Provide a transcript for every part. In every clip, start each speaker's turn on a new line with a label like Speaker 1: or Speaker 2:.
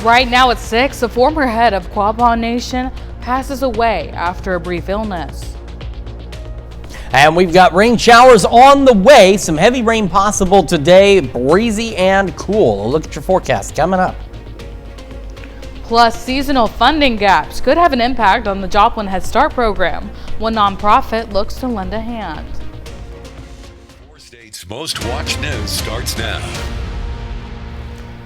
Speaker 1: Right now at 6, a former head of Quapaw Nation passes away after a brief illness.
Speaker 2: And we've got rain showers on the way. Some heavy rain possible today, breezy and cool. A look at your forecast coming up.
Speaker 1: Plus, seasonal funding gaps could have an impact on the Joplin Head Start program. One nonprofit looks to lend a hand.
Speaker 3: Four States' most watched news starts now.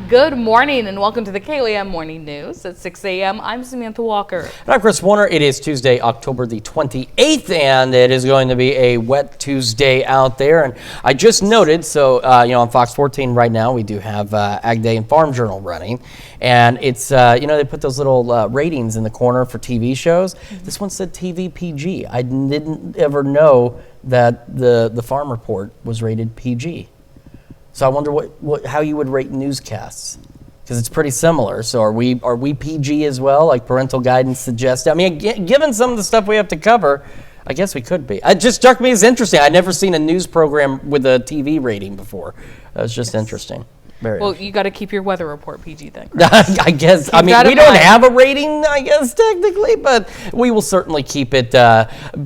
Speaker 1: Good morning and welcome to the KOAM Morning News at 6 a.m. I'm Samantha Walker.
Speaker 2: And I'm Chris Warner. It is Tuesday, October the 28th, and it is going to be a wet Tuesday out there. And I just noted, so, on Fox 14 right now, we do have Ag Day and Farm Journal running. And it's, they put those little ratings in the corner for TV shows. Mm-hmm. This one said TV PG. I didn't ever know that the Farm Report was rated PG. So I wonder how you would rate newscasts, because it's pretty similar. So are we PG as well, like parental guidance suggests? I mean, given some of the stuff we have to cover, I guess we could be. It just struck me as interesting. I'd never seen a news program with a TV rating before. That was just interesting.
Speaker 1: Well, you got to keep your weather report PG then.
Speaker 2: I guess. I mean, we don't have a rating, I guess, technically, but we will certainly keep it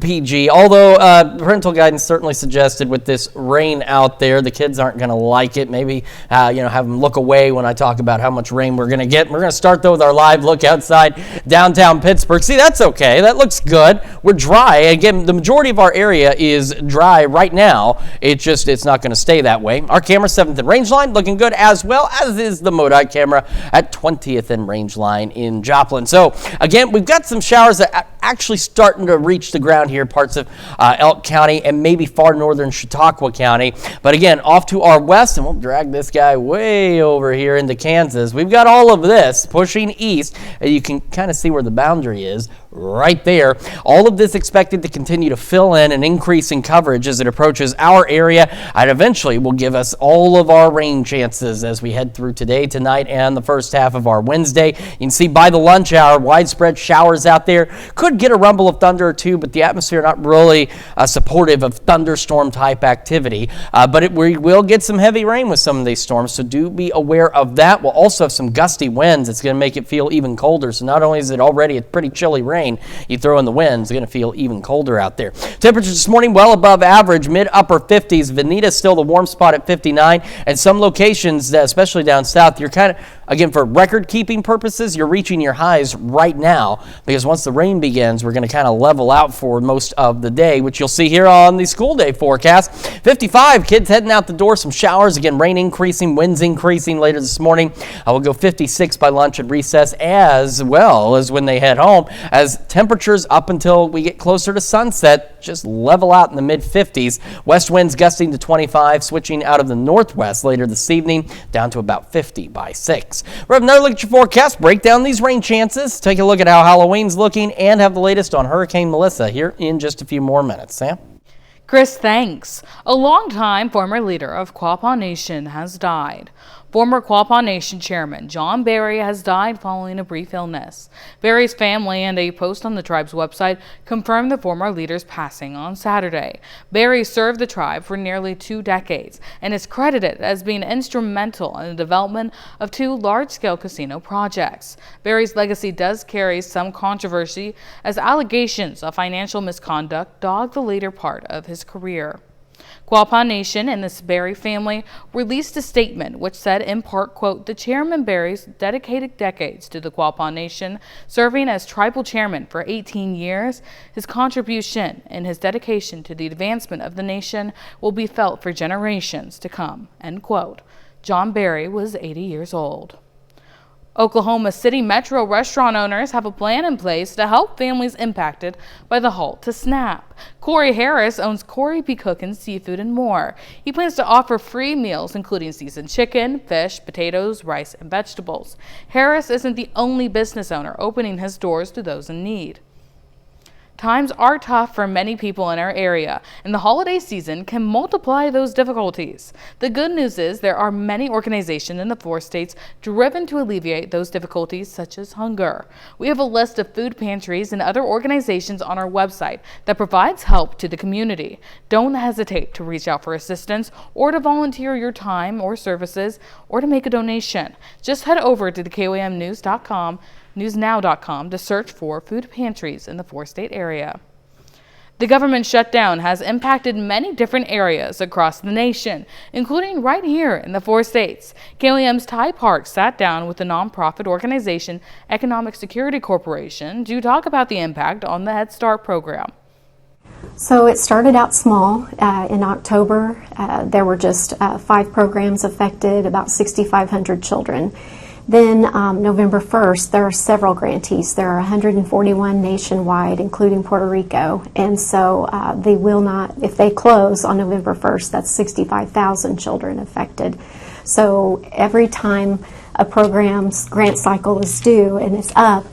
Speaker 2: PG. Although parental guidance certainly suggested with this rain out there, the kids aren't going to like it. Maybe, have them look away when I talk about how much rain we're going to get. We're going to start, though, with our live look outside downtown Pittsburgh. See, that's okay. That looks good. We're dry. Again, the majority of our area is dry right now. It's not going to stay that way. Our camera, 7th and Rangeline, looking good, as well as is the MoDOT camera at 20th and Rangeline in Joplin. So again, we've got some showers that are actually starting to reach the ground here, parts of Elk County and maybe far northern Chautauqua County. But again, off to our west, and we'll drag this guy way over here into Kansas. We've got all of this pushing east. You can kind of see where the boundary is right there. All of this expected to continue to fill in and increase in coverage as it approaches our area, and eventually will give us all of our rain chances as we head through today, tonight, and the first half of our Wednesday. You can see by the lunch hour, widespread showers out there. Could get a rumble of thunder or two, but the atmosphere not really supportive of thunderstorm type activity. But we will get some heavy rain with some of these storms, so do be aware of that. We'll also have some gusty winds. It's going to make it feel even colder. So not only is it already a pretty chilly rain, you throw in the winds, it's going to feel even colder out there. Temperatures this morning well above average, mid-upper 50s. Veneta still the warm spot at 59, and some locations, especially down south, you're kind of, again, for record-keeping purposes, you're reaching your highs right now, because once the rain begins, we're going to kind of level out for most of the day, which you'll see here on the school day forecast. 55, kids heading out the door, some showers, again, rain increasing, winds increasing later this morning. We'll go 56 by lunch and recess, as well as when they head home, as temperatures up until we get closer to sunset just level out in the mid-50s. West winds gusting to 25, switching out of the northwest later this evening, down to about 50 by 6. We'll have another look at your forecast, break down these rain chances, take a look at how Halloween's looking, and have the latest on Hurricane Melissa here in just a few more minutes. Sam?
Speaker 1: Chris, thanks. A longtime former leader of Quapaw Nation has died. Former Quapaw Nation Chairman John Berry has died following a brief illness. Berry's family and a post on the tribe's website confirmed the former leader's passing on Saturday. Berry served the tribe for nearly 2 decades and is credited as being instrumental in the development of 2 large-scale casino projects. Berry's legacy does carry some controversy as allegations of financial misconduct dog the later part of his career. Quapaw Nation and the Berry family released a statement which said in part, quote, "The Chairman Berry's dedicated decades to the Quapaw Nation, serving as tribal chairman for 18 years. His contribution and his dedication to the advancement of the nation will be felt for generations to come," end quote. John Berry was 80 years old. Oklahoma City Metro restaurant owners have a plan in place to help families impacted by the halt to SNAP. Corey Harris owns Corey Be Cookin' Seafood and More. He plans to offer free meals including seasoned chicken, fish, potatoes, rice, and vegetables. Harris isn't the only business owner opening his doors to those in need. Times are tough for many people in our area, and the holiday season can multiply those difficulties. The good news is there are many organizations in the 4 states driven to alleviate those difficulties, such as hunger. We have a list of food pantries and other organizations on our website that provides help to the community. Don't hesitate to reach out for assistance or to volunteer your time or services or to make a donation. Just head over to the KOAMnews.com, newsnow.com to search for food pantries in the 4-state area. The government shutdown has impacted many different areas across the nation, including right here in the 4 states. KOAM's Ty Parks sat down with the nonprofit organization Economic Security Corporation to talk about the impact on the Head Start program.
Speaker 4: So it started out small. In October, there were just 5 programs affected, about 6,500 children. Then November 1st, there are several grantees. There are 141 nationwide, including Puerto Rico. And so they will not, if they close on November 1st, that's 65,000 children affected. So every time a program's grant cycle is due and it's up,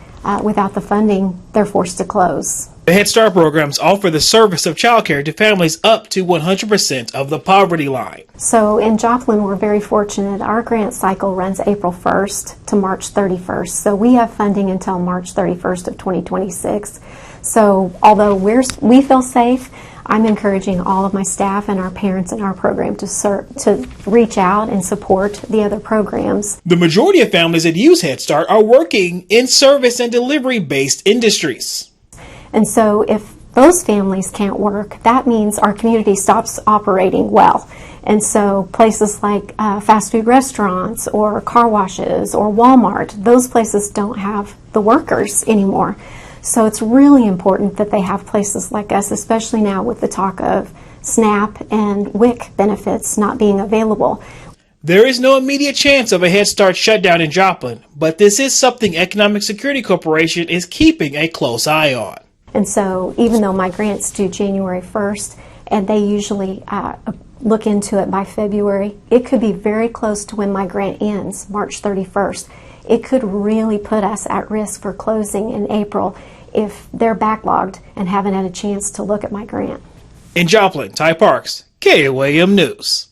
Speaker 4: without the funding, they're forced to close.
Speaker 5: The Head Start programs offer the service of childcare to families up to 100% of the poverty line.
Speaker 4: So in Joplin, we're very fortunate. Our grant cycle runs April 1st to March 31st. So we have funding until March 31st of 2026. So although we feel safe, I'm encouraging all of my staff and our parents in our program to reach out and support the other programs.
Speaker 5: The majority of families that use Head Start are working in service and delivery-based industries.
Speaker 4: And so if those families can't work, that means our community stops operating well. And so places like fast food restaurants or car washes or Walmart, those places don't have the workers anymore. So it's really important that they have places like us, especially now with the talk of SNAP and WIC benefits not being available.
Speaker 5: There is no immediate chance of a Head Start shutdown in Joplin, but this is something Economic Security Corporation is keeping a close eye on.
Speaker 4: And so even though my grant's due January 1st, and they usually look into it by February, it could be very close to when my grant ends, March 31st. It could really put us at risk for closing in April if they're backlogged and haven't had a chance to look at my grant.
Speaker 5: In Joplin, Ty Parks, KOAM News.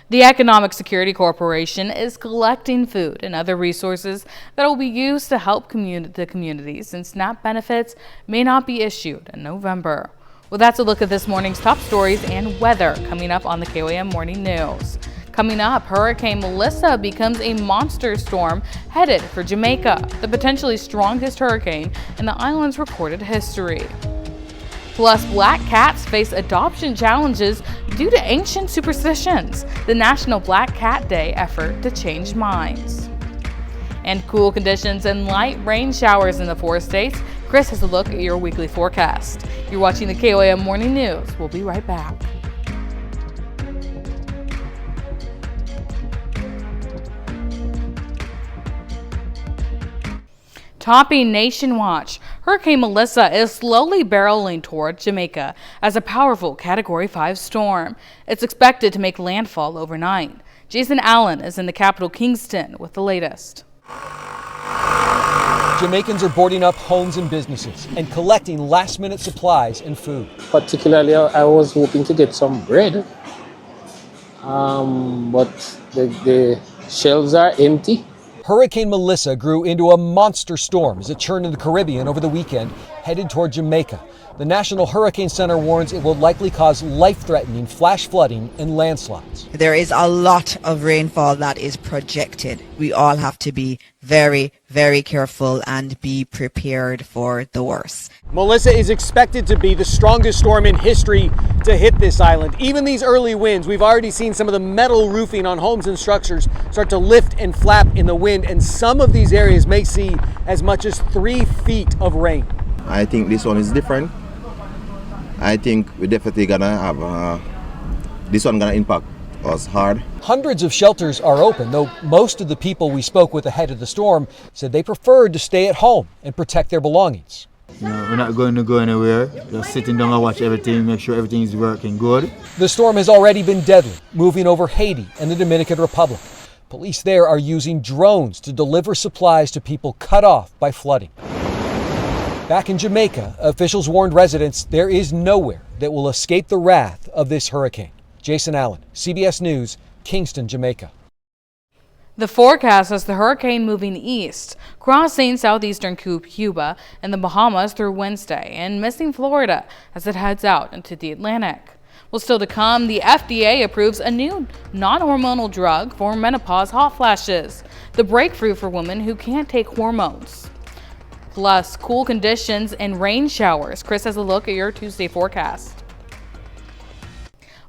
Speaker 1: The Economic Security Corporation is collecting food and other resources that will be used to help the community since SNAP benefits may not be issued in November. Well, that's a look at this morning's top stories and weather coming up on the KOAM Morning News. Coming up, Hurricane Melissa becomes a monster storm headed for Jamaica, the potentially strongest hurricane in the island's recorded history. Plus, black cats face adoption challenges due to ancient superstitions, the National Black Cat Day effort to change minds. And cool conditions and light rain showers in the 4 states. Chris has a look at your weekly forecast. You're watching the KOAM Morning News. We'll be right back. Topping Nation Watch, Hurricane Melissa is slowly barreling toward Jamaica as a powerful Category 5 storm. It's expected to make landfall overnight. Jason Allen is in the capital Kingston with the latest.
Speaker 6: Jamaicans are boarding up homes and businesses and collecting last-minute supplies and food.
Speaker 7: Particularly, I was hoping to get some bread, but the shelves are empty.
Speaker 6: Hurricane Melissa grew into a monster storm as it churned in the Caribbean over the weekend, headed toward Jamaica. The National Hurricane Center warns it will likely cause life-threatening flash flooding and landslides.
Speaker 8: There is a lot of rainfall that is projected. We all have to be very, very careful and be prepared for the worst.
Speaker 6: Melissa is expected to be the strongest storm in history to hit this island. Even these early winds, we've already seen some of the metal roofing on homes and structures start to lift and flap in the wind, and some of these areas may see as much as 3 feet of rain.
Speaker 9: I think this one is different. I think we're definitely gonna have this one gonna impact us hard.
Speaker 6: Hundreds of shelters are open, though most of the people we spoke with ahead of the storm said they preferred to stay at home and protect their belongings.
Speaker 10: No, we're not going to go anywhere. Just sitting down and watch everything, make sure everything is working good.
Speaker 6: The storm has already been deadly, moving over Haiti and the Dominican Republic. Police there are using drones to deliver supplies to people cut off by flooding. Back in Jamaica, officials warned residents there is nowhere that will escape the wrath of this hurricane. Jason Allen, CBS News, Kingston, Jamaica.
Speaker 1: The forecast has the hurricane moving east, crossing southeastern Cuba and the Bahamas through Wednesday, and missing Florida as it heads out into the Atlantic. Well, still to come, the FDA approves a new non-hormonal drug for menopause hot flashes, the breakthrough for women who can't take hormones. Plus, cool conditions and rain showers. Chris has a look at your Tuesday forecast.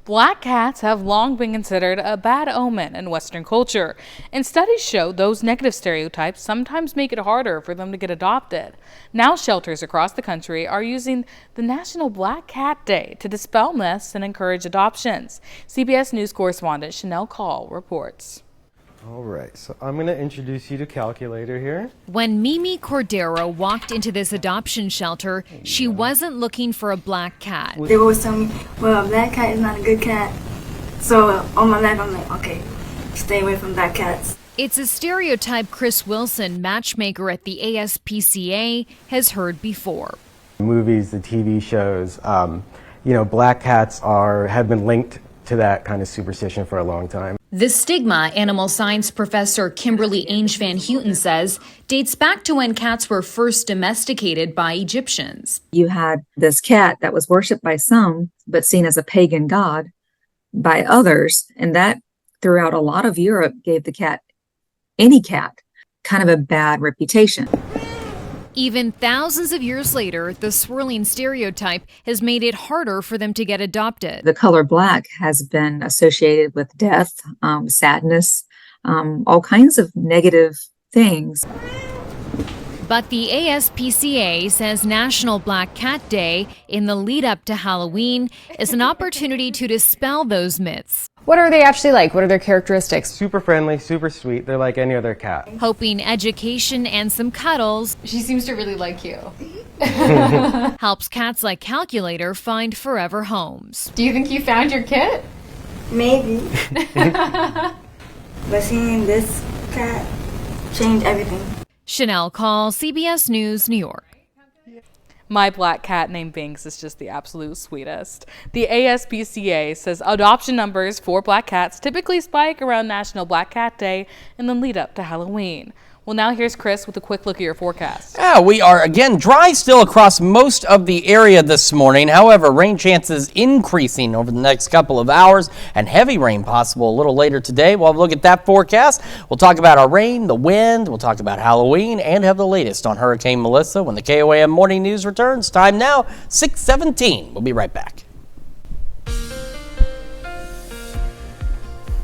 Speaker 1: Black cats have long been considered a bad omen in Western culture, and studies show those negative stereotypes sometimes make it harder for them to get adopted. Now shelters across the country are using the National Black Cat Day to dispel myths and encourage adoptions. CBS News correspondent Chanel Call reports.
Speaker 11: All right, so I'm going to introduce you to Calculator here.
Speaker 12: When Mimi Cordero walked into this adoption shelter, she wasn't looking for a black cat.
Speaker 13: They always tell me, well, a black cat is not a good cat. So all my life I'm like, okay, stay away from black cats.
Speaker 12: It's a stereotype Chris Wilson, matchmaker at the ASPCA, has heard before.
Speaker 11: Movies, the TV shows, black cats have been linked to that kind of superstition for a long time.
Speaker 14: The stigma, animal science professor Kimberly Ainge Van Houten says, dates back to when cats were first domesticated by Egyptians.
Speaker 15: You had this cat that was worshipped by some, but seen as a pagan god by others. And that throughout a lot of Europe gave the cat, any cat, kind of a bad reputation.
Speaker 12: Even thousands of years later, the swirling stereotype has made it harder for them to get adopted.
Speaker 15: The color black has been associated with death, sadness, all kinds of negative things.
Speaker 12: But the ASPCA says National Black Cat Day, in the lead up to Halloween, is an opportunity to dispel those myths.
Speaker 16: What are they actually like? What are their characteristics?
Speaker 11: Super friendly, super sweet. They're like any other cat.
Speaker 12: Hoping education and some cuddles.
Speaker 16: She seems to really like you.
Speaker 12: Helps cats like Calculator find forever homes.
Speaker 16: Do you think you found your kit?
Speaker 13: Maybe. But seeing this cat changed everything.
Speaker 12: Chanel Call, CBS News, New York.
Speaker 1: My black cat named Binks is just the absolute sweetest. The ASPCA says adoption numbers for black cats typically spike around National Black Cat Day and then lead up to Halloween. Well, now here's Chris with a quick look at your forecast.
Speaker 2: Yeah, we are, again, dry still across most of the area this morning. However, rain chances increasing over the next couple of hours and heavy rain possible a little later today. We'll have a look at that forecast. We'll talk about our rain, the wind, we'll talk about Halloween, and have the latest on Hurricane Melissa when the KOAM Morning News returns. Time now, 6:17. We'll be right back.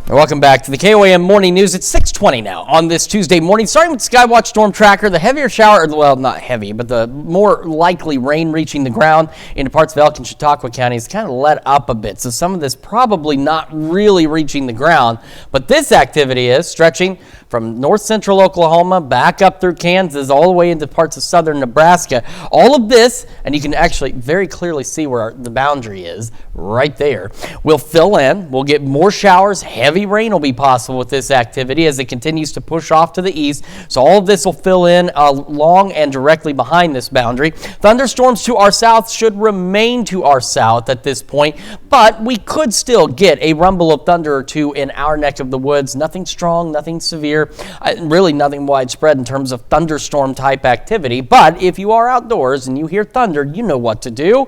Speaker 2: Welcome back to the KOAM Morning News. It's 6:20 now on this Tuesday morning. Starting with Skywatch Storm Tracker, the heavier shower, well, not heavy, but the more likely rain reaching the ground into parts of Elk and Chautauqua counties kind of let up a bit. So some of this probably not really reaching the ground, but this activity is stretching from north central Oklahoma back up through Kansas all the way into parts of southern Nebraska. All of this, and you can actually very clearly see where the boundary is right there, will fill in. We'll get more showers. Heavy rain will be possible with this activity as it continues to push off to the east. So all of this will fill in along and directly behind this boundary. Thunderstorms to our south should remain to our south at this point, but we could still get a rumble of thunder or two in our neck of the woods. Nothing strong, nothing severe. Really nothing widespread in terms of thunderstorm type activity, but if you are outdoors and you hear thunder, you know what to do.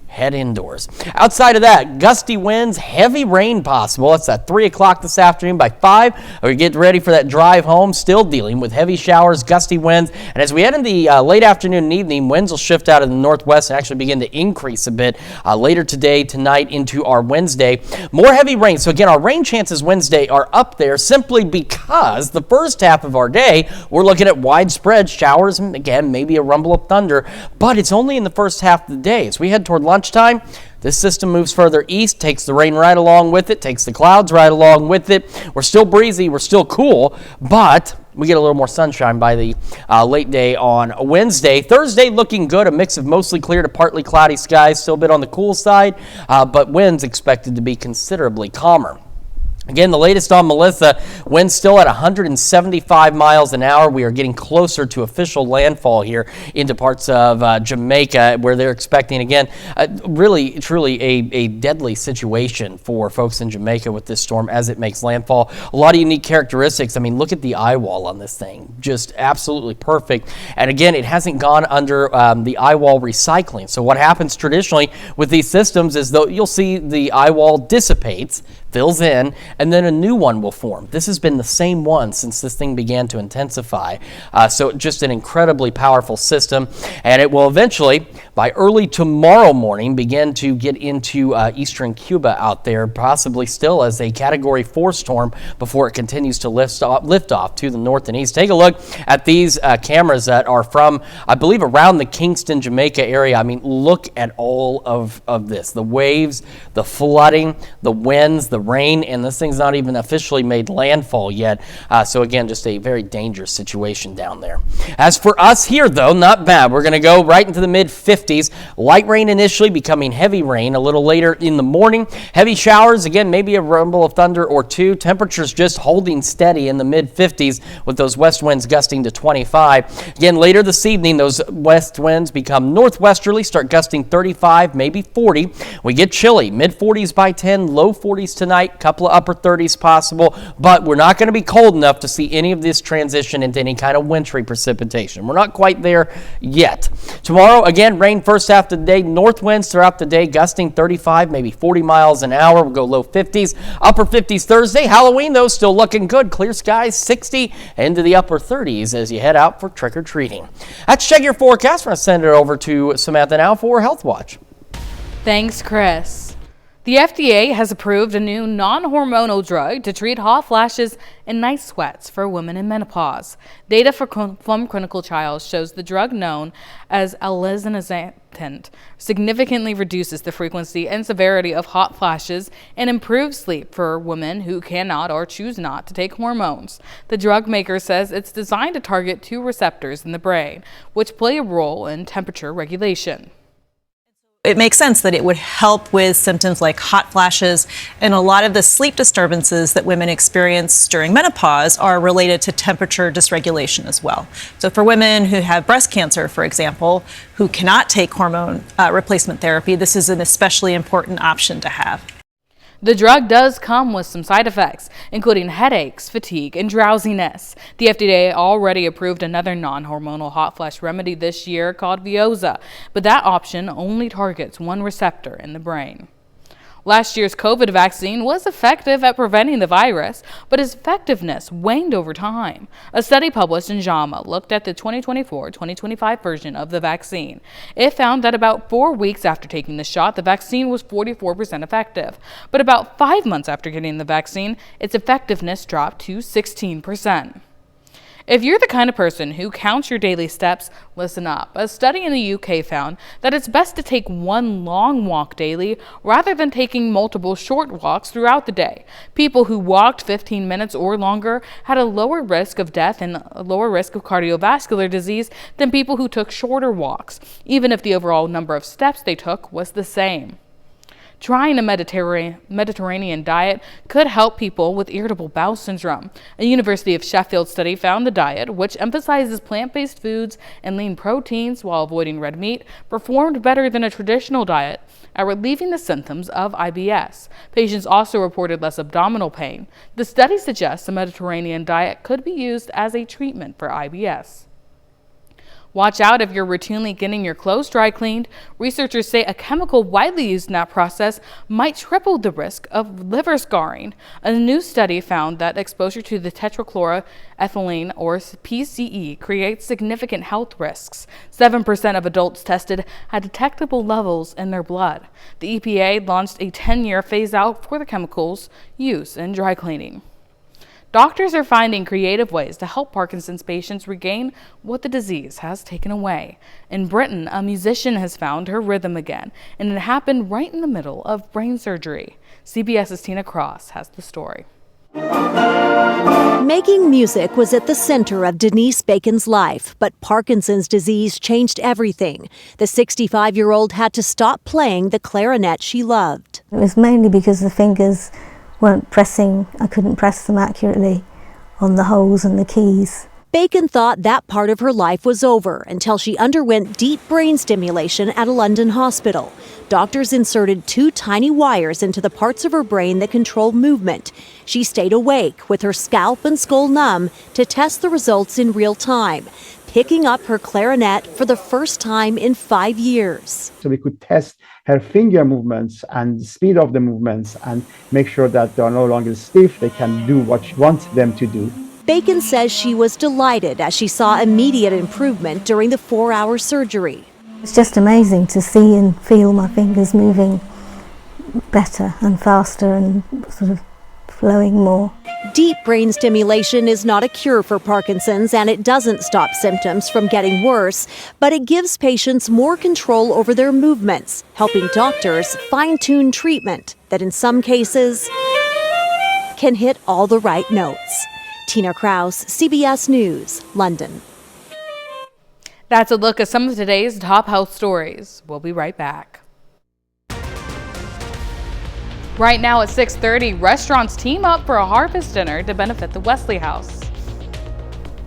Speaker 2: Head indoors. Outside of that, gusty winds, heavy rain possible. That's at 3 o'clock this afternoon. By 5, we get ready for that drive home, still dealing with heavy showers, gusty winds. And as we head in the late afternoon and evening, winds will shift out of the northwest and actually begin to increase a bit later today, tonight, into our Wednesday. More heavy rain. So again, our rain chances Wednesday are up there simply because the first half of our day, we're looking at widespread showers and again, maybe a rumble of thunder, but it's only in the first half of the day. As we head toward lunchtime, this system moves further east, takes the rain right along with it, takes the clouds right along with it. We're still breezy, we're still cool, but we get a little more sunshine by the late day on Wednesday. Thursday looking good, a mix of mostly clear to partly cloudy skies, still a bit on the cool side, but winds expected to be considerably calmer. Again, the latest on Melissa, winds still at 175 miles an hour. We are getting closer to official landfall here into parts of Jamaica, where they're expecting, again, really, truly a deadly situation for folks in Jamaica with this storm as it makes landfall. A lot of unique characteristics. I mean, look at the eye wall on this thing. Just absolutely perfect. And again, it hasn't gone under the eye wall recycling. So what happens traditionally with these systems is though you'll see the eye wall dissipates, fills in, and then a new one will form. This has been the same one since this thing began to intensify. So just an incredibly powerful system, and it will eventually, by early tomorrow morning, begin to get into eastern Cuba out there, possibly still as a Category 4 storm before it continues to lift off to the north and east. Take a look at these cameras that are from, I believe, around the Kingston, Jamaica area. I mean, look at all of this. The waves, the flooding, the winds, the rain, and this thing's not even officially made landfall yet. So again, just a very dangerous situation down there. As for us here, though, not bad. We're going to go right into the mid-50s. Light rain initially, becoming heavy rain a little later in the morning. Heavy showers, again, maybe a rumble of thunder or two. Temperatures just holding steady in the mid-50s with those west winds gusting to 25. Again, later this evening, those west winds become northwesterly, start gusting 35, maybe 40. We get chilly, mid-40s by 10, low 40s tonight. Couple of upper 30s possible, but we're not going to be cold enough to see any of this transition into any kind of wintry precipitation. We're not quite there yet. Tomorrow, again, rain first half of the day, north winds throughout the day, gusting 35, maybe 40 miles an hour. We'll go low 50s, upper 50s Thursday. Halloween, though, still looking good. Clear skies, 60 into the upper 30s as you head out for trick-or-treating. That's check your forecast. We're going to send it over to Samantha now for Health Watch.
Speaker 1: Thanks, Chris. The FDA has approved a new non-hormonal drug to treat hot flashes and night sweats for women in menopause. Data from clinical trials shows the drug, known as alizatinib, significantly reduces the frequency and severity of hot flashes and improves sleep for women who cannot or choose not to take hormones. The drug maker says it's designed to target 2 receptors in the brain, which play a role in temperature regulation.
Speaker 17: It makes sense that it would help with symptoms like hot flashes, and a lot of the sleep disturbances that women experience during menopause are related to temperature dysregulation as well. So for women who have breast cancer, for example, who cannot take hormone replacement therapy, this is an especially important option to have.
Speaker 1: The drug does come with some side effects, including headaches, fatigue, and drowsiness. The FDA already approved another non-hormonal hot flash remedy this year called Veozza, but that option only targets 1 receptor in the brain. Last year's COVID vaccine was effective at preventing the virus, but its effectiveness waned over time. A study published in JAMA looked at the 2024-2025 version of the vaccine. It found that about 4 weeks after taking the shot, the vaccine was 44% effective. But about 5 months after getting the vaccine, its effectiveness dropped to 16%. If you're the kind of person who counts your daily steps, listen up. A study in the UK found that it's best to take 1 long walk daily rather than taking multiple short walks throughout the day. People who walked 15 minutes or longer had a lower risk of death and a lower risk of cardiovascular disease than people who took shorter walks, even if the overall number of steps they took was the same. Trying a Mediterranean diet could help people with irritable bowel syndrome. A University of Sheffield study found the diet, which emphasizes plant-based foods and lean proteins while avoiding red meat, performed better than a traditional diet at relieving the symptoms of IBS. Patients also reported less abdominal pain. The study suggests a Mediterranean diet could be used as a treatment for IBS. Watch out if you're routinely getting your clothes dry cleaned. Researchers say a chemical widely used in that process might triple the risk of liver scarring. A new study found that exposure to the tetrachloroethylene, or PCE, creates significant health risks. 7% of adults tested had detectable levels in their blood. The EPA launched a 10-year phase-out for the chemicals used in dry cleaning. Doctors are finding creative ways to help Parkinson's patients regain what the disease has taken away. In Britain, a musician has found her rhythm again, and it happened right in the middle of brain surgery. CBS's Tina Cross has the story.
Speaker 18: Making music was at the center of Denise Bacon's life, but Parkinson's disease changed everything. The 65-year-old had to stop playing the clarinet she loved.
Speaker 19: It was mainly because the fingers weren't pressing, I couldn't press them accurately on the holes and the keys.
Speaker 18: Bacon thought that part of her life was over until she underwent deep brain stimulation at a London hospital. Doctors inserted 2 tiny wires into the parts of her brain that control movement. She stayed awake with her scalp and skull numb to test the results in real time, picking up her clarinet for the first time in 5 years.
Speaker 20: So we could test her finger movements and the speed of the movements and make sure that they are no longer stiff, they can do what she wants them to do.
Speaker 18: Bacon says she was delighted as she saw immediate improvement during the 4-hour surgery.
Speaker 19: It's just amazing to see and feel my fingers moving better and faster and sort of flowing more.
Speaker 18: Deep brain stimulation is not a cure for Parkinson's, and it doesn't stop symptoms from getting worse, but it gives patients more control over their movements, helping doctors fine-tune treatment that in some cases can hit all the right notes. Tina Kraus, CBS News, London.
Speaker 1: That's a look at some of today's top health stories. We'll be right back. Right now at 6:30, restaurants team up for a harvest dinner to benefit the Wesley House.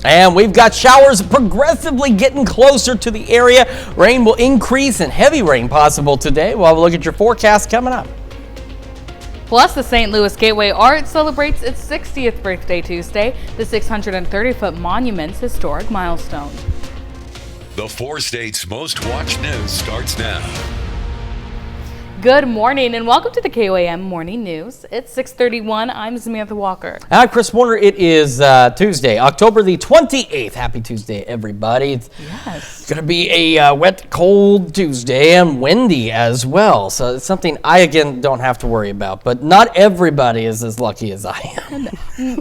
Speaker 2: And we've got showers progressively getting closer to the area. Rain will increase and heavy rain possible today. We'll have a look at your forecast coming up.
Speaker 1: Plus, the St. Louis Gateway Art celebrates its 60th birthday Tuesday, the 630-foot monument's historic milestone.
Speaker 3: The 4 states' most watched news starts now.
Speaker 1: Good morning and welcome to the KOAM Morning News. It's 6:31. I'm Samantha Walker.
Speaker 2: I'm Chris Warner. It is Tuesday, October the 28th. Happy Tuesday, everybody. It's going to be a wet, cold Tuesday and windy as well. So it's something I, again, don't have to worry about. But not everybody is as lucky as I am.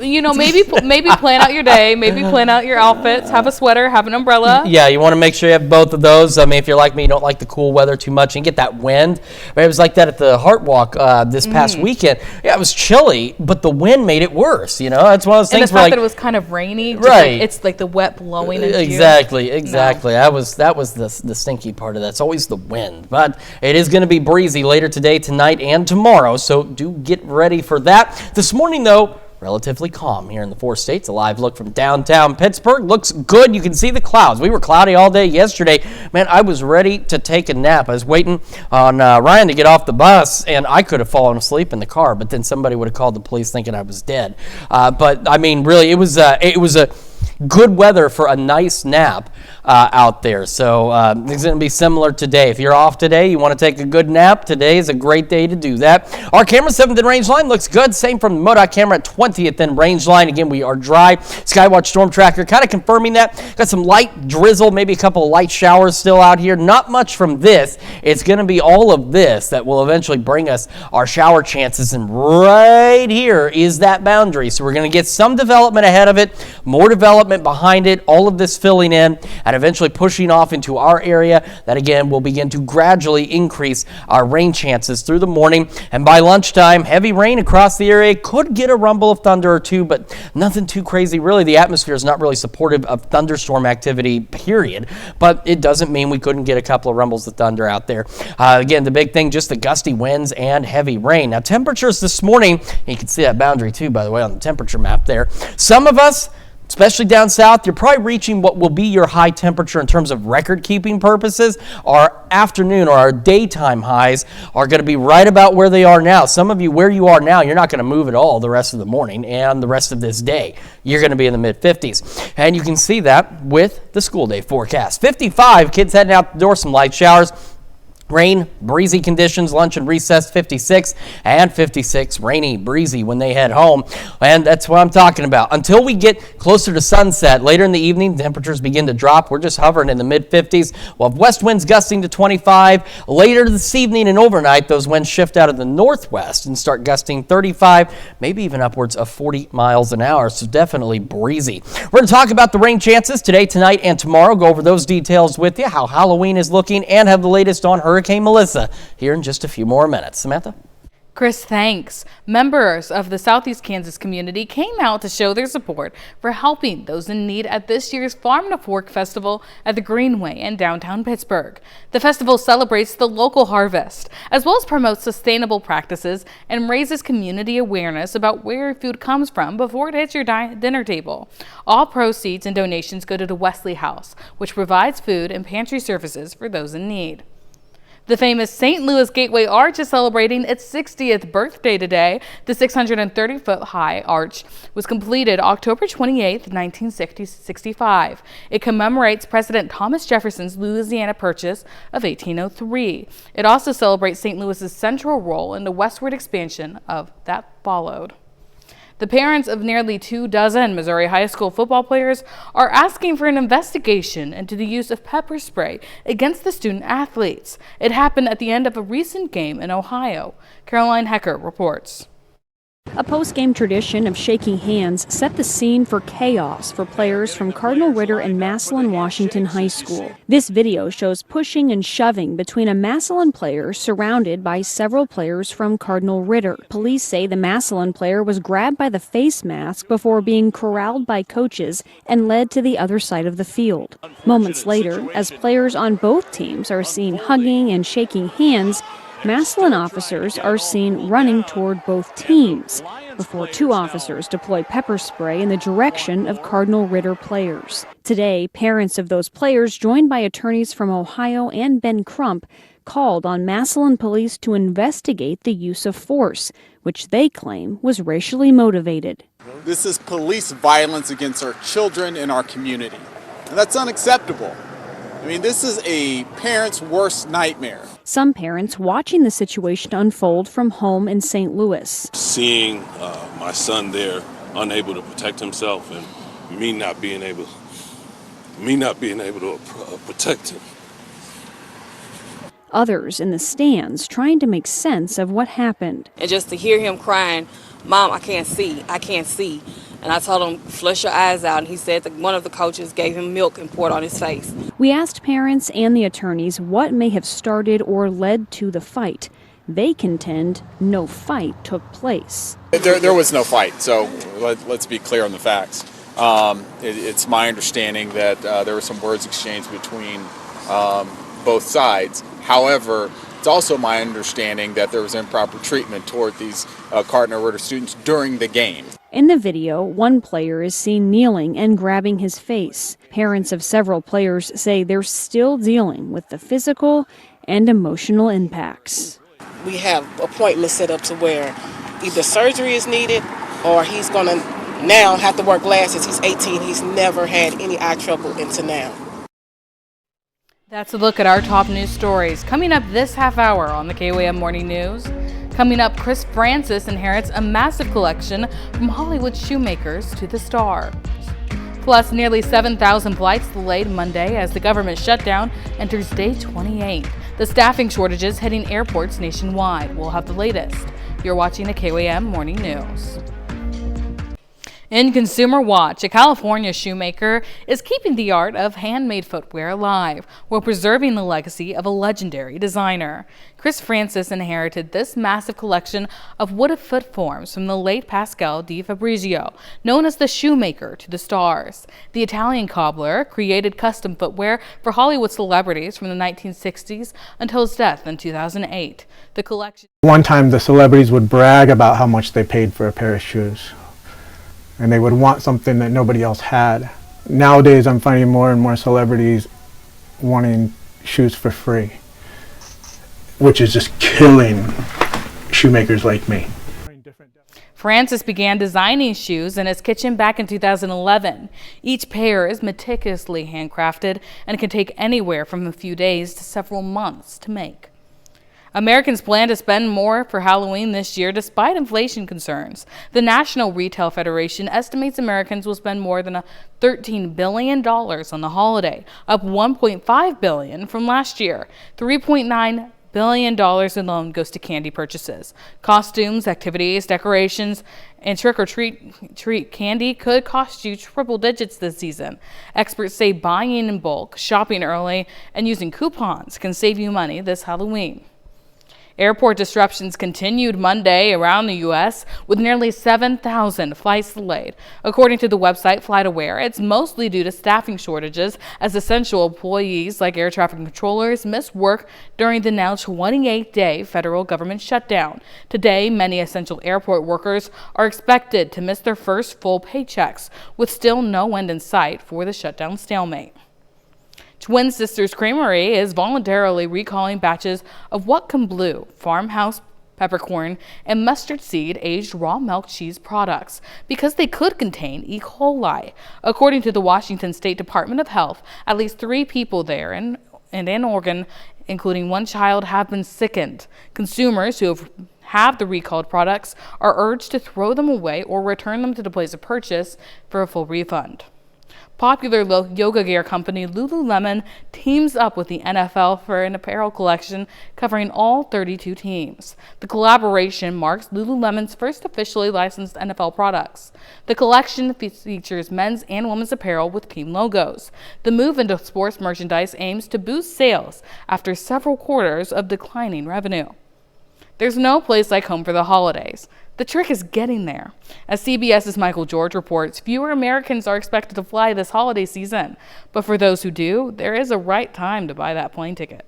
Speaker 1: You know, maybe plan out your day, maybe plan out your outfits, have a sweater, have an umbrella.
Speaker 2: Yeah, you want to make sure you have both of those. I mean, if you're like me, you don't like the cool weather too much and get that wind. It was like that at the Heart Walk this past weekend. Yeah, it was chilly, but the wind made it worse. You know, that's one of those things.
Speaker 1: And the fact that it was kind of rainy, just
Speaker 2: right?
Speaker 1: Like, it's like the wet blowing into
Speaker 2: exactly.
Speaker 1: you.
Speaker 2: Exactly. No. That was the stinky part of that. It's always the wind, but it is going to be breezy later today, tonight, and tomorrow. So do get ready for that. This morning, though, relatively calm here in the 4 states. A live look from downtown Pittsburgh. Looks good. You can see the clouds. We were cloudy all day yesterday. Man, I was ready to take a nap. I was waiting on Ryan to get off the bus, and I could have fallen asleep in the car, but then somebody would have called the police thinking I was dead. But, I mean, really, it was a good weather for a nice nap out there. So it's going to be similar today. If you're off today, you want to take a good nap, today is a great day to do that. Our camera 7th and range line looks good. Same from the MoDOT camera at 20th and range line. Again, we are dry. Skywatch Storm Tracker kind of confirming that. Got some light drizzle, maybe a couple of light showers still out here. Not much from this. It's going to be all of this that will eventually bring us our shower chances. And right here is that boundary. So we're going to get some development ahead of it, more development behind it, all of this filling in and eventually pushing off into our area. That again will begin to gradually increase our rain chances through the morning, and by lunchtime, heavy rain across the area. Could get a rumble of thunder or two, but nothing too crazy. Really, the atmosphere is not really supportive of thunderstorm activity, period, but it doesn't mean we couldn't get a couple of rumbles of thunder out there. Again, the big thing, just the gusty winds and heavy rain. Now, temperatures this morning, you can see that boundary too, by the way, on the temperature map there. Some of us, especially down south, you're probably reaching what will be your high temperature in terms of record-keeping purposes. Our afternoon or our daytime highs are going to be right about where they are now. Some of you, where you are now, you're not going to move at all the rest of the morning and the rest of this day. You're going to be in the mid-50s. And you can see that with the school day forecast. 55, kids heading out the door, some light showers. Rain, breezy conditions, lunch and recess 56, and 56, rainy, breezy when they head home. And that's what I'm talking about. Until we get closer to sunset, later in the evening, temperatures begin to drop. We're just hovering in the mid-50s. We'll have west winds gusting to 25. Later this evening and overnight, those winds shift out of the northwest and start gusting 35, maybe even upwards of 40 miles an hour. So definitely breezy. We're going to talk about the rain chances today, tonight, and tomorrow. Go over those details with you, how Halloween is looking, and have the latest on Hurricane Melissa here in just a few more minutes. Samantha?
Speaker 1: Chris, thanks. Members of the Southeast Kansas community came out to show their support for helping those in need at this year's Farm to Fork Festival at the Greenway in downtown Pittsburgh. The festival celebrates the local harvest, as well as promotes sustainable practices and raises community awareness about where your food comes from before it hits your dinner table. All proceeds and donations go to the Wesley House, which provides food and pantry services for those in need. The famous St. Louis Gateway Arch is celebrating its 60th birthday today. The 630-foot high arch was completed October 28, 1965. It commemorates President Thomas Jefferson's Louisiana Purchase of 1803. It also celebrates St. Louis's central role in the westward expansion of that followed. The parents of nearly 24 Missouri high school football players are asking for an investigation into the use of pepper spray against the student athletes. It happened at the end of a recent game in Ohio. Caroline Hecker reports.
Speaker 21: A post-game tradition of shaking hands set the scene for chaos for players from Cardinal Ritter and Massillon Washington High School. This video shows pushing and shoving between a Massillon player surrounded by several players from Cardinal Ritter. Police say the Massillon player was grabbed by the face mask before being corralled by coaches and led to the other side of the field. Moments later, as players on both teams are seen hugging and shaking hands, Massillon officers are seen running toward both teams before two officers deploy pepper spray in the direction of Cardinal Ritter players. Today, parents of those players, joined by attorneys from Ohio and Ben Crump, called on Massillon police to investigate the use of force, which they claim was racially motivated.
Speaker 22: This is police violence against our children in our community, and that's unacceptable. I mean, this is a parent's worst nightmare.
Speaker 21: Some parents watching the situation unfold from home in St. Louis.
Speaker 23: Seeing my son there unable to protect himself and me not being able to protect him.
Speaker 21: Others in the stands trying to make sense of what happened.
Speaker 24: And just to hear him crying, "Mom, I can't see, I can't see." And I told him, "Flush your eyes out." And he said that one of the coaches gave him milk and poured on his face.
Speaker 21: We asked parents and the attorneys what may have started or led to the fight. They contend no fight took place.
Speaker 22: There was no fight, so let's be clear on the facts. It's my understanding that there were some words exchanged between both sides. However, it's also my understanding that there was improper treatment toward these Cardinal Ritter students during the game.
Speaker 21: In the video, one player is seen kneeling and grabbing his face. Parents of several players say they're still dealing with the physical and emotional impacts.
Speaker 25: We have appointments set up to where either surgery is needed or he's going to now have to wear glasses. He's 18. He's never had any eye trouble until now.
Speaker 1: That's a look at our top news stories. Coming up this half hour on the KOAM Morning News. Coming up, Chris Francis inherits a massive collection from Hollywood shoemakers to the stars. Plus, nearly 7,000 flights delayed Monday as the government shutdown enters day 28. The staffing shortages hitting airports nationwide. We'll have the latest. You're watching the KOAM Morning News. In Consumer Watch, a California shoemaker is keeping the art of handmade footwear alive while preserving the legacy of a legendary designer. Chris Francis inherited this massive collection of wooded foot forms from the late Pascal di Fabrizio, known as the shoemaker to the stars. The Italian cobbler created custom footwear for Hollywood celebrities from the 1960s until his death in 2008. The collection.
Speaker 26: One time the celebrities would brag about how much they paid for a pair of shoes. And they would want something that nobody else had. Nowadays, I'm finding more and more celebrities wanting shoes for free, which is just killing shoemakers like me.
Speaker 1: Francis began designing shoes in his kitchen back in 2011. Each pair is meticulously handcrafted and can take anywhere from a few days to several months to make. Americans plan to spend more for Halloween this year despite inflation concerns. The National Retail Federation estimates Americans will spend more than $13 billion on the holiday, up $1.5 billion from last year. $3.9 billion alone goes to candy purchases. Costumes, activities, decorations, and trick-or-treat candy could cost you triple digits this season. Experts say buying in bulk, shopping early, and using coupons can save you money this Halloween. Airport disruptions continued Monday around the U.S., with nearly 7,000 flights delayed. According to the website FlightAware, it's mostly due to staffing shortages, as essential employees like air traffic controllers miss work during the now 28-day federal government shutdown. Today, many essential airport workers are expected to miss their first full paychecks, with still no end in sight for the shutdown stalemate. Twin Sisters Creamery is voluntarily recalling batches of Whatcom Blue, farmhouse peppercorn, and mustard seed aged raw milk cheese products because they could contain E. coli. According to the Washington State Department of Health, at least 3 people there and in Oregon, including 1 child, have been sickened. Consumers who have the recalled products are urged to throw them away or return them to the place of purchase for a full refund. Popular yoga gear company Lululemon teams up with the NFL for an apparel collection covering all 32 teams. The collaboration marks Lululemon's first officially licensed NFL products. The collection features men's and women's apparel with team logos. The move into sports merchandise aims to boost sales after several quarters of declining revenue. There's no place like home for the holidays. The trick is getting there. As CBS's Michael George reports, fewer Americans are expected to fly this holiday season. But for those who do, there is a right time to buy that plane ticket.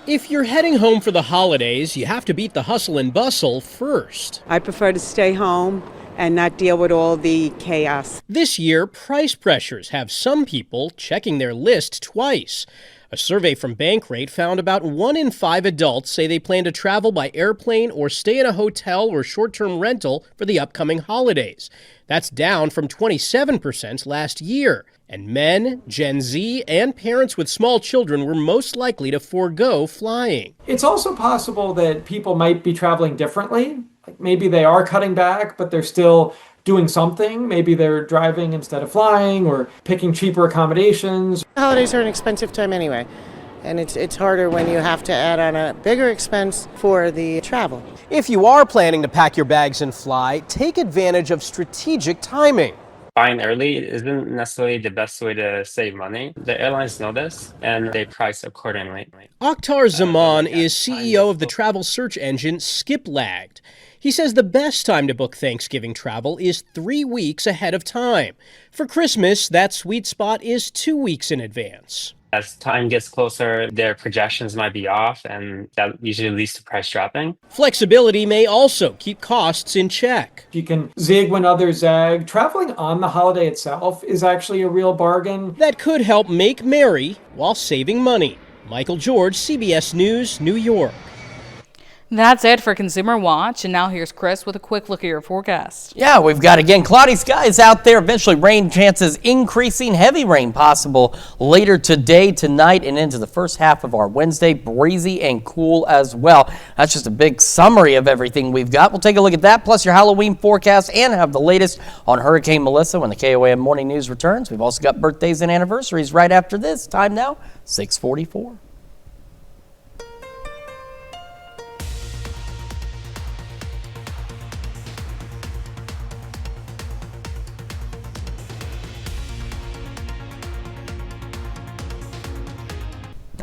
Speaker 4: If you're heading home for the holidays, you have to beat the hustle and bustle first.
Speaker 5: I prefer to stay home and not deal with all the chaos.
Speaker 4: This year, price pressures have some people checking their list twice. A survey from Bankrate found about 1 in 5 adults say they plan to travel by airplane or stay in a hotel or short-term rental for the upcoming holidays. That's down from 27% last year. And men, Gen Z, and parents with small children were most likely to forego flying.
Speaker 7: It's also possible that people might be traveling differently. Like maybe they are cutting back, but they're still doing something. Maybe they're driving instead of flying or picking cheaper accommodations.
Speaker 25: Holidays are an expensive time anyway, and it's harder when you have to add on a bigger expense for the travel.
Speaker 4: If you are planning to pack your bags and fly, take advantage of strategic timing.
Speaker 8: Buying early isn't necessarily the best way to save money. The airlines know this, and they price accordingly.
Speaker 4: Akhtar Zaman is CEO of the travel search engine Skiplagged. He says the best time to book Thanksgiving travel is 3 weeks ahead of time. For Christmas, that sweet spot is 2 weeks in advance.
Speaker 8: As time gets closer, their projections might be off, and that usually leads to price dropping.
Speaker 4: Flexibility may also keep costs in check.
Speaker 7: You can zig when others zag. Traveling on the holiday itself is actually a real bargain.
Speaker 4: That could help make merry while saving money. Michael George, CBS News, New York.
Speaker 1: That's it for Consumer Watch, and now here's Chris with a quick look at your forecast.
Speaker 2: Yeah, we've got, again, cloudy skies out there. Eventually, rain chances increasing. Heavy rain possible later today, tonight, and into the first half of our Wednesday. Breezy and cool as well. That's just a big summary of everything we've got. We'll take a look at that, plus your Halloween forecast, and have the latest on Hurricane Melissa when the KOAM Morning News returns. We've also got birthdays and anniversaries right after this. Time now, 6:44.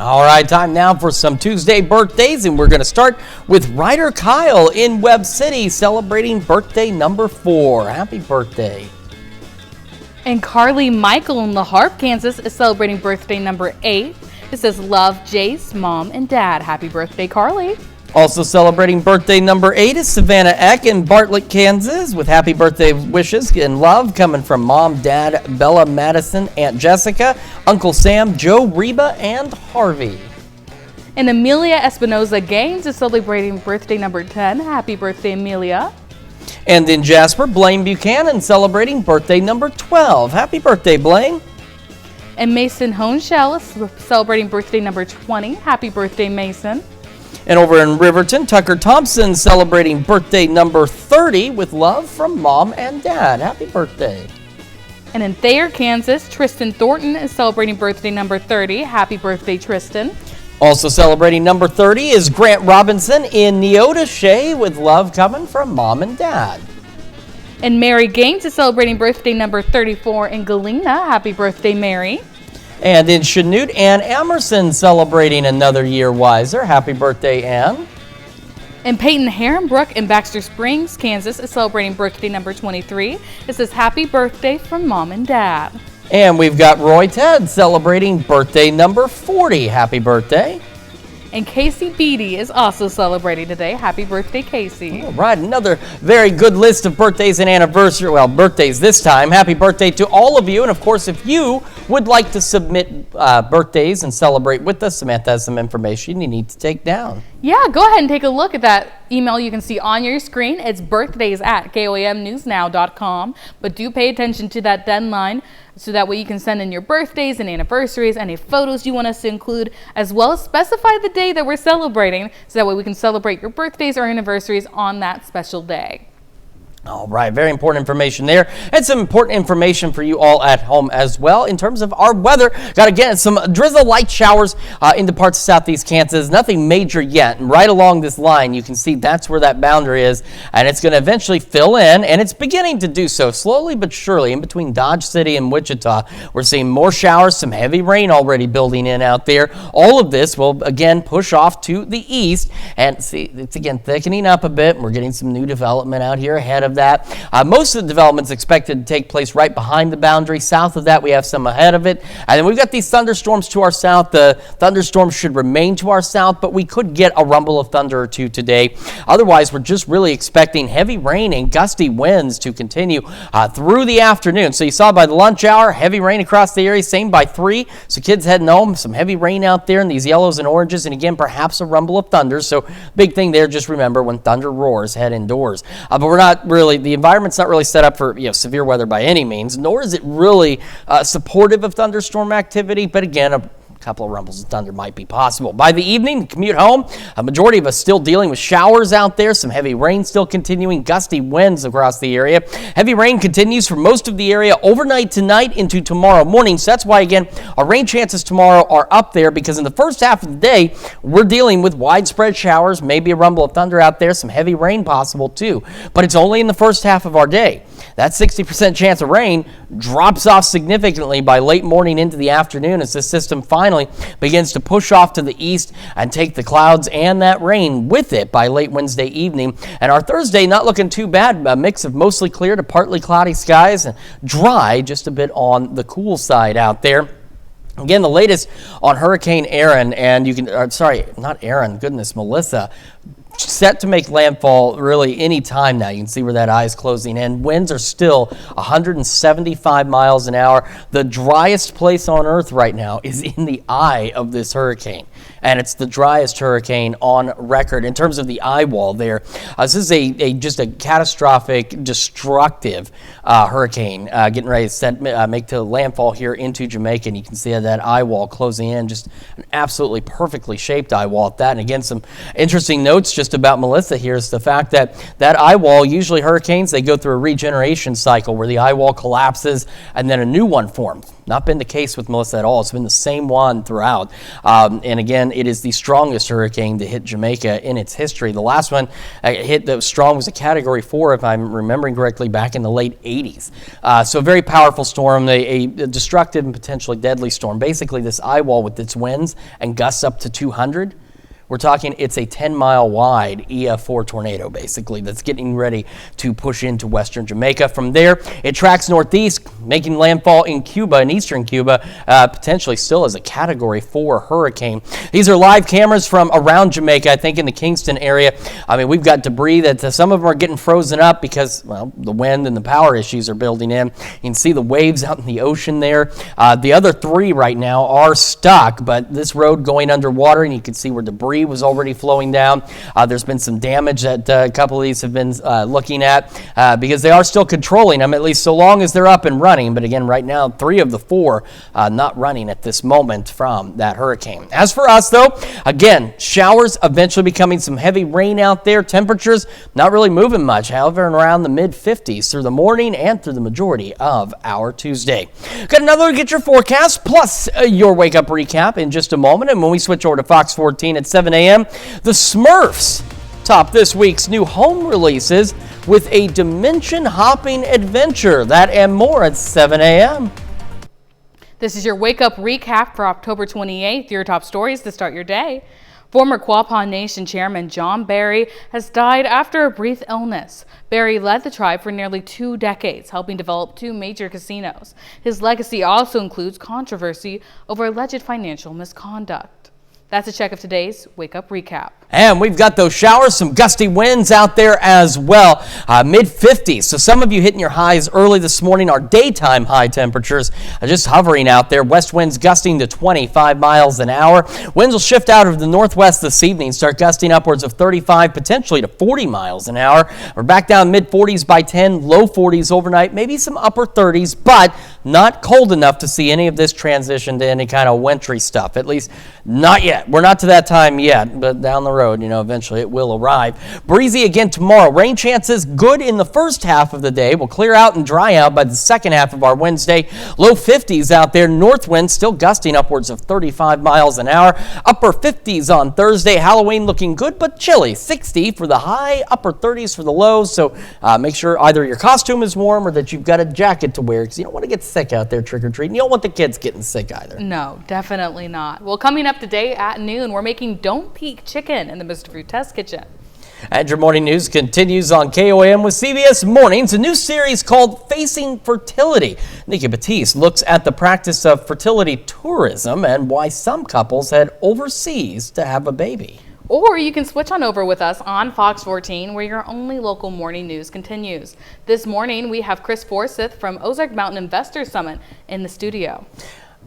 Speaker 2: All right, time now for some Tuesday birthdays, and we're going to start with Ryder Kyle in Webb City, celebrating birthday number 4. Happy birthday.
Speaker 1: And Carly Michael in La Harpe, Kansas is celebrating birthday number 8. It says, love, Jace, mom, and dad. Happy birthday, Carly.
Speaker 2: Also celebrating birthday number 8 is Savannah Eck in Bartlett, Kansas, with happy birthday wishes and love coming from Mom, Dad, Bella Madison, Aunt Jessica, Uncle Sam, Joe Reba, and Harvey.
Speaker 1: And Amelia Espinoza Gaines is celebrating birthday number 10. Happy birthday, Amelia.
Speaker 2: And in Jasper, Blaine Buchanan celebrating birthday number 12. Happy birthday, Blaine.
Speaker 1: And Mason Honeshell is celebrating birthday number 20. Happy birthday, Mason.
Speaker 2: And over in Riverton, Tucker Thompson celebrating birthday number 30 with love from Mom and Dad. Happy birthday.
Speaker 1: And in Thayer, Kansas, Tristan Thornton is celebrating birthday number 30. Happy birthday, Tristan.
Speaker 2: Also celebrating number 30 is Grant Robinson in Neodesha with love coming from Mom and Dad.
Speaker 1: And Mary Gaines is celebrating birthday number 34 in Galena. Happy birthday, Mary.
Speaker 2: And in Chanute, Ann Emerson celebrating another year wiser. Happy birthday, Ann.
Speaker 1: And Peyton Herrenbrook in Baxter Springs, Kansas is celebrating birthday number 23. It says happy birthday from Mom and Dad.
Speaker 2: And we've got Roy Ted celebrating birthday number 40. Happy birthday.
Speaker 1: And Casey Beatty is also celebrating today. Happy birthday, Casey.
Speaker 2: All right, another very good list of birthdays and anniversaries. Well, birthdays this time. Happy birthday to all of you. And of course, if you would like to submit birthdays and celebrate with us, Samantha has some information you need to take down.
Speaker 1: Yeah, go ahead and take a look at that email you can see on your screen. It's birthdays@koamnewsnow.com. But do pay attention to that deadline so that way you can send in your birthdays and anniversaries, any photos you want us to include, as well as specify the day that we're celebrating so that way we can celebrate your birthdays or anniversaries on that special day.
Speaker 2: All right, very important information there, and some important information for you all at home as well in terms of our weather. Got again some drizzle, light showers into parts of southeast Kansas. Nothing major yet, and right along this line you can see that's where that boundary is, and it's going to eventually fill in, and it's beginning to do so slowly but surely. In between Dodge City and Wichita, we're seeing more showers, some heavy rain already building in out there. All of this will again push off to the east, and see it's again thickening up a bit. We're getting some new development out here ahead of that. Most of the development's expected to take place right behind the boundary. South of that, we have some ahead of it. And then we've got these thunderstorms to our south. The thunderstorms should remain to our south, but we could get a rumble of thunder or two today. Otherwise, we're just really expecting heavy rain and gusty winds to continue through the afternoon. So you saw by the lunch hour, heavy rain across the area, same by 3. So kids heading home, some heavy rain out there in these yellows and oranges, and again, perhaps a rumble of thunder. So big thing there, just remember when thunder roars, head indoors. But we're not really, the environment's not really set up for severe weather by any means, nor is it really supportive of thunderstorm activity. But again, a couple of rumbles of thunder might be possible. By the evening, commute home, a majority of us still dealing with showers out there, some heavy rain still continuing, gusty winds across the area. Heavy rain continues for most of the area overnight tonight into tomorrow morning. So that's why, again, our rain chances tomorrow are up there, because in the first half of the day, we're dealing with widespread showers, maybe a rumble of thunder out there, some heavy rain possible too. But it's only in the first half of our day. That 60% chance of rain drops off significantly by late morning into the afternoon as this system finally begins to push off to the east and take the clouds and that rain with it by late Wednesday evening. And our Thursday not looking too bad, a mix of mostly clear to partly cloudy skies and dry, just a bit on the cool side out there. Again, the latest on Hurricane Aaron, and you can, Melissa, set to make landfall really any time now. You can see where that eye is closing in. Winds are still 175 miles an hour. The driest place on earth right now is in the eye of this hurricane, and it's the driest hurricane on record in terms of the eye wall there. This is just a catastrophic, destructive hurricane getting ready to make to landfall here into Jamaica, and you can see that eye wall closing in, just an absolutely perfectly shaped eye wall at that. And again, some interesting notes just about Melissa here is the fact that eye wall, usually hurricanes, they go through a regeneration cycle where the eye wall collapses and then a new one forms. Not been the case with Melissa at all. It's been the same one throughout. And again, it is the strongest hurricane to hit Jamaica in its history. The last one hit that was strong was a Category 4, if I'm remembering correctly, back in the late 80s. So a very powerful storm, a destructive and potentially deadly storm. Basically, this eye wall with its winds and gusts up to 200, we're talking it's a 10-mile wide EF4 tornado, basically, that's getting ready to push into western Jamaica. From there, it tracks northeast, making landfall in Cuba, in eastern Cuba, potentially still as a Category 4 hurricane. These are live cameras from around Jamaica, I think in the Kingston area. I mean, we've got debris that some of them are getting frozen up because, well, the wind and the power issues are building in. You can see the waves out in the ocean there. The other 3 right now are stuck, but this road going underwater, and you can see where debris was already flowing down. There's been some damage that a couple of these have been looking at because they are still controlling them, at least so long as they're up and running. But again, right now, 3 of the 4 not running at this moment from that hurricane. As for us, though, again, showers eventually becoming some heavy rain out there. Temperatures not really moving much, however, around the mid-50s through the morning and through the majority of our Tuesday. Got another look at your forecast, plus your wake-up recap in just a moment. And when we switch over to Fox 14 at 7 a.m., the Smurfs top this week's new home releases with a dimension-hopping adventure. That and more at 7 a.m.
Speaker 1: This is your Wake Up Recap for October 28th, your top stories to start your day. Former Quapaw Nation Chairman John Berry has died after a brief illness. Berry led the tribe for nearly 2 decades, helping develop 2 major casinos. His legacy also includes controversy over alleged financial misconduct. That's a check of today's Wake Up Recap.
Speaker 2: And we've got those showers, some gusty winds out there as well, mid-50s. So some of you hitting your highs early this morning. Our daytime high temperatures are just hovering out there. West winds gusting to 25 miles an hour. Winds will shift out of the northwest this evening, start gusting upwards of 35, potentially to 40 miles an hour. We're back down mid-40s by 10, low 40s overnight, maybe some upper 30s, but not cold enough to see any of this transition to any kind of wintry stuff, at least not yet. We're not to that time yet, but down the road, eventually it will arrive. Breezy again tomorrow. Rain chances good in the first half of the day. Will clear out and dry out by the second half of our Wednesday. Low 50s out there. North winds still gusting upwards of 35 miles an hour. Upper 50s on Thursday. Halloween looking good but chilly. 60 for the high, upper 30s for the lows. So make sure either your costume is warm or that you've got a jacket to wear because you don't want to get sick out there trick-or-treating. You don't want the kids getting sick either.
Speaker 1: No, definitely not. Well, coming up today at noon, we're making Don't Peek Chicken in the Mr. Fruit Test Kitchen.
Speaker 2: And your morning news continues on KOAM with CBS Mornings, a new series called Facing Fertility. Nikki Batiste looks at the practice of fertility tourism and why some couples head overseas to have a baby.
Speaker 1: Or you can switch on over with us on Fox 14, where your only local morning news continues. This morning, we have Chris Forsyth from Ozark Mountain Investors Summit in the studio.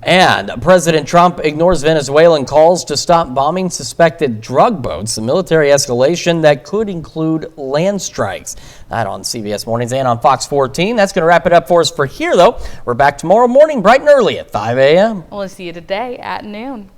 Speaker 2: And President Trump ignores Venezuelan calls to stop bombing suspected drug boats, a military escalation that could include land strikes. That on CBS Mornings and on Fox 14. That's going to wrap it up for us for here, though. We're back tomorrow morning bright and early at 5 a.m.
Speaker 1: We'll see you today at noon.